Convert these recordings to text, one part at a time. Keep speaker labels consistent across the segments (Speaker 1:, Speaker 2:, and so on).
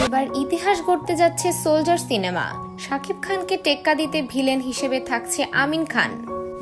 Speaker 1: এবার ইতিহাস গড়তে যাচ্ছে সোলজার সিনেমা। শাকিব খানকে টেক্কা দিতে ভিলেন হিসেবে থাকছে আমিন খান।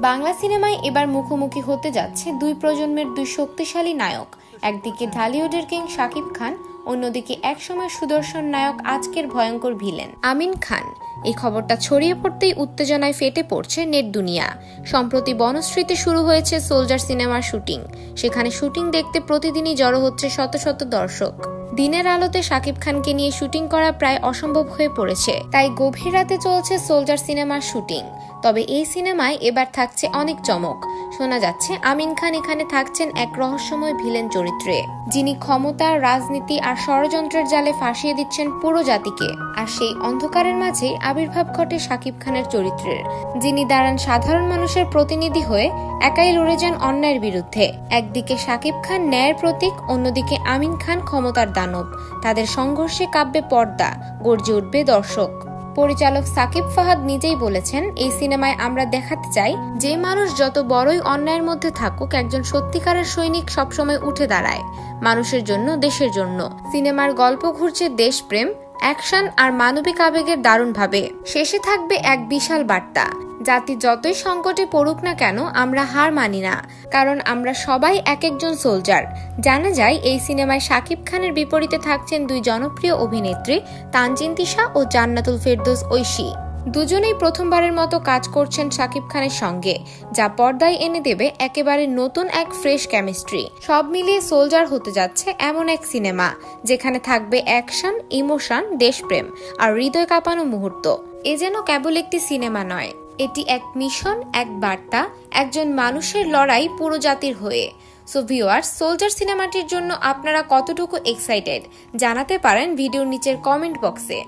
Speaker 1: বাংলা সিনেমায় এবার মুখোমুখি হতে যাচ্ছে দুই প্রজন্মের দুই শক্তিশালী নায়ক। একদিকে ঢালিউডের কিং শাকিব খান, অন্যদিকে একসময় সুদর্শন নায়ক, আজকের ভয়ঙ্কর ভিলেন আমিন খান। এই খবরটা ছড়িয়ে পড়তেই উত্তেজনায় ফেটে পড়ছে নেট দুনিয়া। সম্প্রতি বনশ্রীতে শুরু হয়েছে সোলজার সিনেমার শুটিং। সেখানে শুটিং দেখতে প্রতিদিনই জড়ো হচ্ছে শত শত দর্শক। দিনের আলোতে শাকিব খানকে নিয়ে শুটিং করা প্রায় অসম্ভব হয়ে পড়েছে, তাই গভীর রাতে চলছে সোলজার সিনেমার শুটিং। তবে এই সিনেমায় এবার থাকছে অনেক চমক। শোনা যাচ্ছে আমিন খান এখানে থাকছেন এক রহস্যময় ভিলেন চরিত্রে, যিনি ক্ষমতা, রাজনীতি আর ষড়যন্ত্রের জালে ফাঁসিয়ে দিচ্ছেন পুরো জাতিকে। আর সেই অন্ধকারের মাঝেই আবির্ভাব ঘটে শাকিব খানের চরিত্রের, যিনি দাঁড়ান সাধারণ মানুষের প্রতিনিধি হয়ে, একাই লড়ে যান অন্যায়ের বিরুদ্ধে। একদিকে শাকিব খান ন্যায়ের প্রতীক, অন্যদিকে আমিন খান ক্ষমতার দানব। তাদের সংঘর্ষে কাঁপবে পর্দা, গর্জে উঠবে দর্শক। পরিচালক সাকিব ফাহাদ নিজেই বলেছেন, এই সিনেমায় আমরা দেখাতে চাই যে মানুষ যত বড়ই অন্যায়ের মধ্যে থাকুক, একজন সত্যিকারের সৈনিক সবসময় উঠে দাঁড়ায় মানুষের জন্য, দেশের জন্য। সিনেমার গল্প ঘুরছে দেশপ্রেম, অ্যাকশন আর মানবিক আবেগের দারুণভাবে। শেষে থাকবে এক বিশাল বার্তা, জাতি যতই সংকটে পড়ুক না কেন, আমরা হার মানি না, কারণ আমরা সবাই এক একজন সোলজার। জানা যায় এই সিনেমায় শাকিব খানের বিপরীতে থাকছেন দুই জনপ্রিয় অভিনেত্রী, তানজিন তিশা ও জান্নাতুল ফেরদৌস ঐশী। দুজনেই প্রথমবারের মতো কাজ করছেন শাকিব খানের সঙ্গে, যা পর্দায় এনে দেবে একেবারে নতুন এক ফ্রেশ কেমিস্ট্রি। সব মিলিয়ে সোলজার হতে যাচ্ছে এমন এক সিনেমা যেখানে থাকবে অ্যাকশন, ইমোশন, দেশপ্রেম আর হৃদয় কাঁপানো মুহূর্ত। এ যেন কেবল একটি সিনেমা নয়, এটি এক মিশন, এক বার্তা, একজন মানুষের লড়াই পুরো জাতির হয়ে। সো ভিউয়ার্স, সোলজার সিনেমাটির জন্য আপনারা কতটুকু এক্সাইটেড জানাতে পারেন ভিডিওর নিচের কমেন্ট বক্সে।